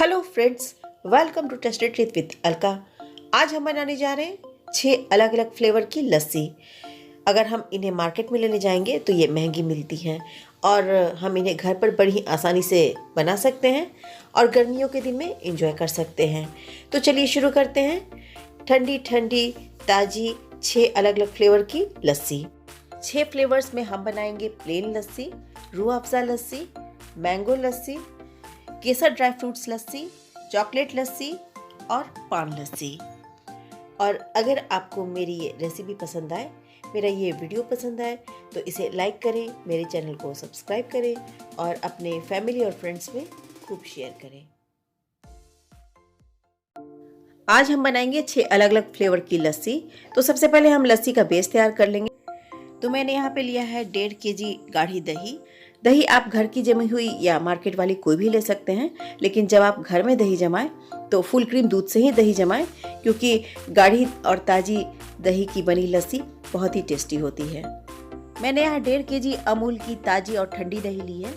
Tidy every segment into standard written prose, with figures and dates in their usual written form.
Hello friends, welcome to tasted treat with Alka. आज हम बनाने जा रहे हैं 6 अलग अलग फ्लेवर की लस्सी। अगर हम इन्हें मार्केट में लेने जाएंगे तो ये महंगी मिलती हैं और हम इन्हें घर पर बड़ी आसानी से बना सकते हैं और गर्मियों के दिन में एंजॉय कर सकते हैं। तो चलिए शुरू करते हैं। ठंडी ठंडी ताज़ी 6 अलग अलग फ्लेवर की लस्सी। 6 फ्लेवर्स में हम बनाएंगे प्लेन लस्सी, रूह अफ़ज़ा लस्सी, मैंगो लस्सी, केसर ड्राई फ्रूट्स लस्सी, चॉकलेट लस्सी और पान लस्सी। और अगर आपको मेरी ये रेसिपी पसंद आए, मेरा ये वीडियो पसंद आए तो इसे लाइक करें, मेरे चैनल को सब्सक्राइब करें और अपने फैमिली और फ्रेंड्स में खूब शेयर करें। आज हम बनाएंगे 6 अलग अलग फ्लेवर की लस्सी। तो सबसे पहले हम लस्सी का बेस तैयार कर लेंगे। तो मैंने यहाँ पे लिया है 1.5 kg गाढ़ी दही। दही आप घर की जमी हुई या मार्केट वाली कोई भी ले सकते हैं, लेकिन जब आप घर में दही जमाएं तो फुल क्रीम दूध से ही दही जमाएं, क्योंकि गाढ़ी और ताज़ी दही की बनी लस्सी बहुत ही टेस्टी होती है। मैंने यहाँ 1.5 kg अमूल की ताज़ी और ठंडी दही ली है।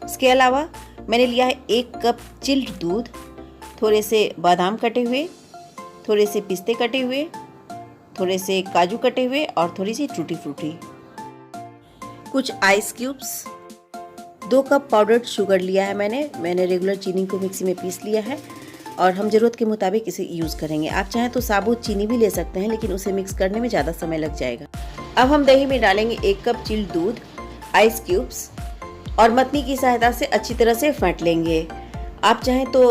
इसके अलावा मैंने लिया है 1 कप चिल्ड दूध, थोड़े से बादाम कटे हुए, थोड़े से पिस्ते कटे हुए, थोड़े से काजू कटे हुए और थोड़ी सी टूटी फ्रूटी, कुछ ice cubes, 2 cup powdered sugar लिया है मैंने रेगुलर चीनी को मिक्सी में पीस लिया है और हम ज़रूरत के मुताबिक इसे यूज़ करेंगे। आप चाहें तो साबुत चीनी भी ले सकते हैं, लेकिन उसे मिक्स करने में ज़्यादा समय लग जाएगा। अब हम दही में डालेंगे 1 कप चिल्ड दूध, आइस क्यूब्स और मतनी की सहायता से अच्छी तरह से फेंट लेंगे। आप चाहें तो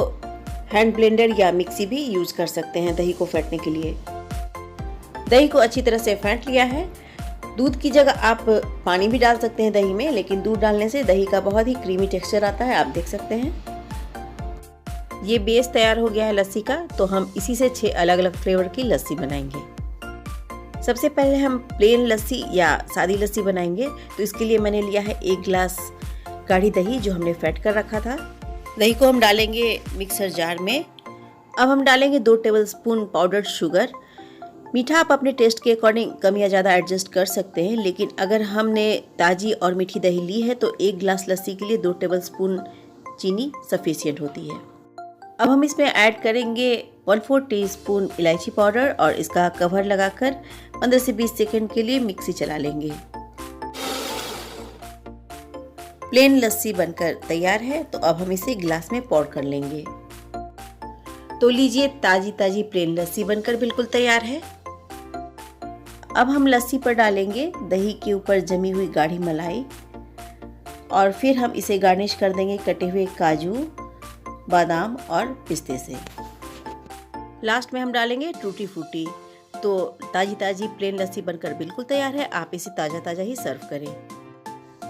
हैंड ब्लेंडर या मिक्सी भी यूज़ कर सकते हैं दही को फेंटने के लिए। दही को अच्छी तरह से फेंट लिया है। दूध की जगह आप पानी भी डाल सकते हैं दही में, लेकिन दूध डालने से दही का बहुत ही क्रीमी टेक्सचर आता है, आप देख सकते हैं। ये बेस तैयार हो गया है लस्सी का। तो हम इसी से 6 अलग अलग फ्लेवर की लस्सी बनाएंगे। सबसे पहले हम प्लेन लस्सी या सादी लस्सी बनाएंगे। तो इसके लिए मैंने लिया है 1 गिलास गाढ़ी दही जो हमने फेंट कर रखा था। दही को हम डालेंगे मिक्सर जार में। अब हम डालेंगे 2 टेबलस्पून पाउडर्ड शुगर। मीठा आप अपने टेस्ट के अकॉर्डिंग कम या ज़्यादा एडजस्ट कर सकते हैं, लेकिन अगर हमने ताज़ी और मीठी दही ली है तो 1 गिलास लस्सी के लिए 2 टेबलस्पून चीनी सफिशिएंट होती है। अब हम इसमें ऐड करेंगे 1/4 टीस्पून इलायची पाउडर और इसका कवर लगाकर 15 से 20 सेकंड के लिए मिक्सी चला लेंगे। प्लेन लस्सी बनकर तैयार है। तो अब हम इसे गिलास में पौर कर लेंगे। तो लीजिए, ताज़ी ताज़ी प्लेन लस्सी बनकर बिल्कुल तैयार है। अब हम लस्सी पर डालेंगे दही के ऊपर जमी हुई गाढ़ी मलाई और फिर हम इसे गार्निश कर देंगे कटे हुए काजू, बादाम और पिस्ते से। लास्ट में हम डालेंगे टूटी फ्रूटी। तो ताज़ी ताज़ी प्लेन लस्सी बनकर बिल्कुल तैयार है। आप इसे ताज़ा ताज़ा ही सर्व करें।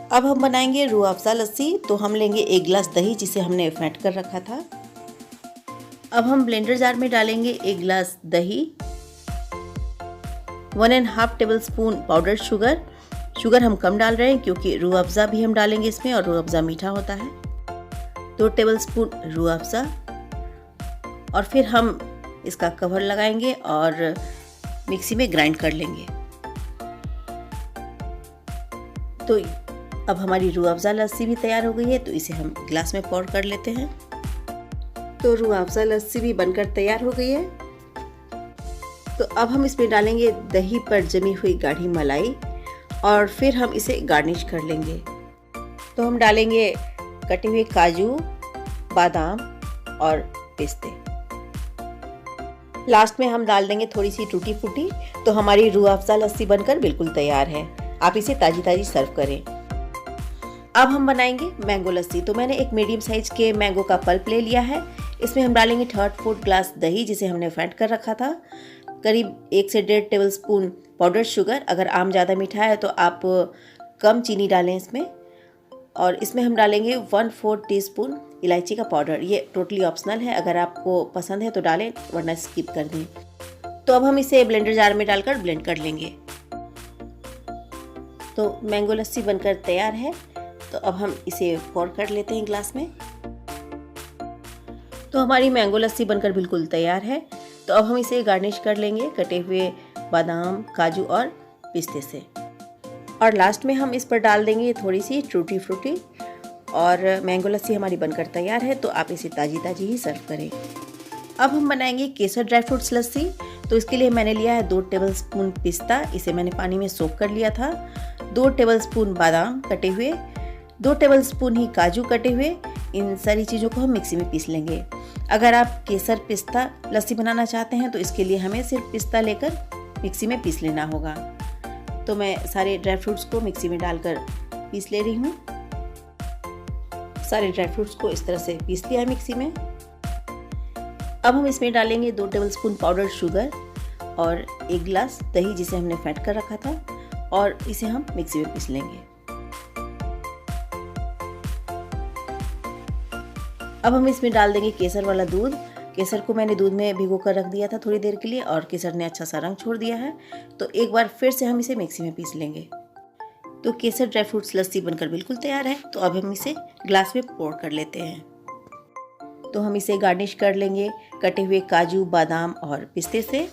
अब हम बनाएंगे रूह अफ़ज़ा लस्सी। तो हम लेंगे 1 गिलास दही जिसे हमने फेंट कर रखा था। अब हम ब्लेंडर जार में डालेंगे 1 गिलास दही, 1.5 टेबलस्पून पाउडर्ड शुगर। शुगर हम कम डाल रहे हैं क्योंकि रूह अफ़ज़ा भी हम डालेंगे इसमें और रूह अफ़ज़ा मीठा होता है। 2 टेबलस्पून रूह अफ़ज़ा और फिर हम इसका कवर लगाएंगे और मिक्सी में ग्राइंड कर लेंगे। तो अब हमारी रूह अफ़ज़ा लस्सी भी तैयार हो गई है। तो इसे हम गिलास में पौर कर लेते हैं। तो रूह अफ़ज़ा लस्सी भी बनकर तैयार हो गई है। तो अब हम इसमें डालेंगे दही पर जमी हुई गाढ़ी मलाई और फिर हम इसे गार्निश कर लेंगे। तो हम डालेंगे कटे हुए काजू, बादाम और पिस्ते। लास्ट में हम डाल देंगे थोड़ी सी टूटी फ्रूटी। तो हमारी रूह अफ़ज़ा लस्सी बनकर बिल्कुल तैयार है। आप इसे ताज़ी ताज़ी सर्व करें। अब हम बनाएंगे मैंगो लस्सी। तो मैंने एक मीडियम साइज के मैंगो का पल्प ले लिया है। इसमें हम डालेंगे 1/3 ग्लास दही जिसे हमने फेंट कर रखा था, करीब 1 से 1.5 टेबलस्पून पाउडर शुगर। अगर आम ज़्यादा मीठा है तो आप कम चीनी डालें इसमें। और इसमें हम डालेंगे 1/4 टीस्पून इलायची का पाउडर। ये टोटली ऑप्शनल है, अगर आपको पसंद है तो डालें वरना स्किप कर दें। तो अब हम इसे ब्लेंडर जार में डालकर ब्लेंड कर लेंगे। तो मैंगो लस्सी बनकर तैयार है। तो अब हम इसे पौर कर लेते हैं ग्लास में। तो हमारी मैंगो लस्सी बनकर बिल्कुल तैयार है। तो अब हम इसे गार्निश कर लेंगे कटे हुए बादाम, काजू और पिस्ते से। और लास्ट में हम इस पर डाल देंगे थोड़ी सी टूटी फ्रूटी और मैंगो लस्सी हमारी बनकर तैयार है, तो आप इसे ताज़ी ताज़ी ही सर्व करें। अब हम बनाएंगे केसर ड्राई फ्रूट्स लस्सी। तो इसके लिए मैंने लिया है 2 टेबलस्पून पिस्ता, इसे मैंने पानी में सोक कर लिया था, 2 टेबलस्पून बादाम कटे हुए, 2 टेबलस्पून ही काजू कटे हुए। इन सारी चीज़ों को हम मिक्सी में पीस लेंगे। अगर आप केसर पिस्ता लस्सी बनाना चाहते हैं तो इसके लिए हमें सिर्फ पिस्ता लेकर मिक्सी में पीस लेना होगा। तो मैं सारे ड्राई फ्रूट्स को मिक्सी में डालकर पीस ले रही हूँ। सारे ड्राई फ्रूट्स को इस तरह से पीस लिया है मिक्सी में। अब हम इसमें डालेंगे 2 टेबलस्पून पाउडर शुगर और 1 गिलास दही जिसे हमने फेंट कर रखा था, और इसे हम मिक्सी में पीस लेंगे। अब हम इसमें डाल देंगे केसर वाला दूध। केसर को मैंने दूध में भिगो कर रख दिया था थोड़ी देर के लिए, और केसर ने अच्छा सा रंग छोड़ दिया है। तो एक बार फिर से हम इसे मिक्सी में पीस लेंगे। तो केसर ड्राई फ्रूट्स लस्सी बनकर बिल्कुल तैयार है। तो अब हम इसे ग्लास में पोर कर लेते हैं। तो हम इसे गार्निश कर लेंगे कटे हुए काजू, बादाम और पिस्ते से,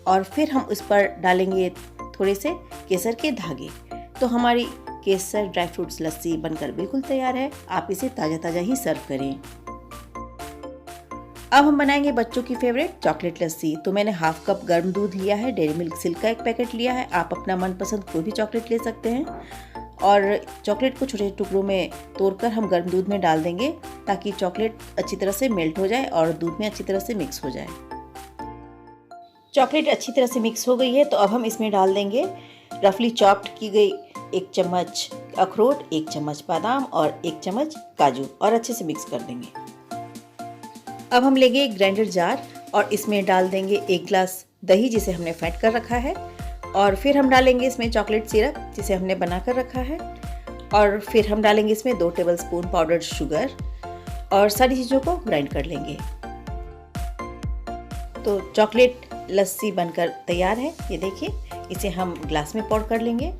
और फिर हम उस पर डालेंगे थोड़े से केसर के धागे। तो हमारी केसर ड्राई फ्रूट्स लस्सी बनकर बिल्कुल तैयार है। आप इसे ताज़ा ताज़ा ही सर्व करें। अब हम बनाएंगे बच्चों की फेवरेट चॉकलेट लस्सी। तो मैंने हाफ कप गर्म दूध लिया है, डेयरी मिल्क सिल्क का एक पैकेट लिया है। आप अपना मनपसंद कोई भी चॉकलेट ले सकते हैं, और चॉकलेट को छोटे टुकड़ों में तोड़कर हम गर्म दूध में डाल देंगे ताकि चॉकलेट अच्छी तरह से मेल्ट हो जाए और दूध में अच्छी तरह से मिक्स हो जाए। चॉकलेट अच्छी तरह से मिक्स हो गई है। तो अब हम इसमें डाल देंगे रफली चॉप्ड की गई 1 चम्मच अखरोट, 1 चम्मच बादाम और 1 चम्मच काजू, और अच्छे से मिक्स कर देंगे। अब हम लेंगे एक ग्राइंडर जार और इसमें डाल देंगे 1 गिलास दही जिसे हमने फेंट कर रखा है, और फिर हम डालेंगे इसमें चॉकलेट सिरप जिसे हमने बना कर रखा है, और फिर हम डालेंगे इसमें 2 टेबलस्पून पाउडर्ड शुगर, और सारी चीज़ों को ग्राइंड कर लेंगे। तो चॉकलेट लस्सी बनकर तैयार है। ये देखिए, इसे हम ग्लास में पोर कर लेंगे।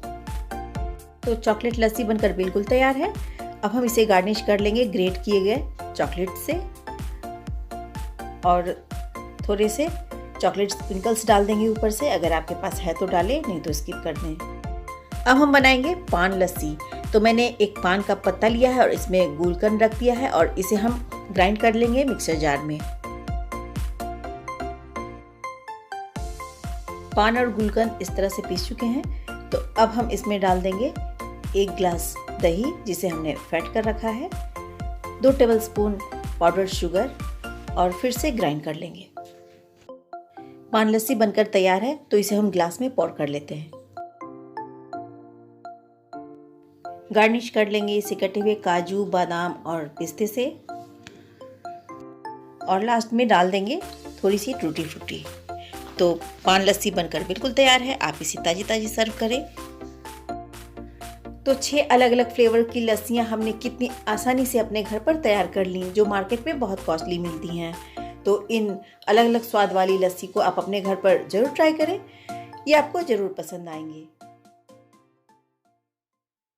तो चॉकलेट लस्सी बनकर बिल्कुल तैयार है। अब हम इसे गार्निश कर लेंगे ग्रेट किए गए चॉकलेट से, और थोड़े से चॉकलेट स्प्रिंकल्स डाल देंगे ऊपर से। अगर आपके पास है तो डालें, नहीं तो स्किप कर दें। अब हम बनाएंगे पान लस्सी। तो मैंने एक पान का पत्ता लिया है और इसमें गुलकंद रख दिया है, और इसे हम ग्राइंड कर लेंगे मिक्सर जार में। पान और गुलकंद इस तरह से पीस चुके हैं। तो अब हम इसमें डाल देंगे 1 गिलास दही जिसे हमने फेंट कर रखा है, 2 टेबलस्पून पाउडर शुगर, और फिर से ग्राइंड कर लेंगे। पान लस्सी बनकर तैयार है। तो इसे हम ग्लास में पोर कर लेते हैं। गार्निश कर लेंगे इसे कटे हुए काजू, बादाम और पिस्ते से, और लास्ट में डाल देंगे थोड़ी सी टूटी फ्रूटी। तो पान लस्सी बनकर बिल्कुल तैयार है। आप इसे ताज़ी ताज़ी सर्व करें। तो 6 अलग अलग फ्लेवर की लस्सियाँ हमने कितनी आसानी से अपने घर पर तैयार कर ली, जो मार्केट में बहुत कॉस्टली मिलती हैं। तो इन अलग अलग स्वाद वाली लस्सी को आप अपने घर पर ज़रूर ट्राई करें। ये आपको ज़रूर पसंद आएंगी।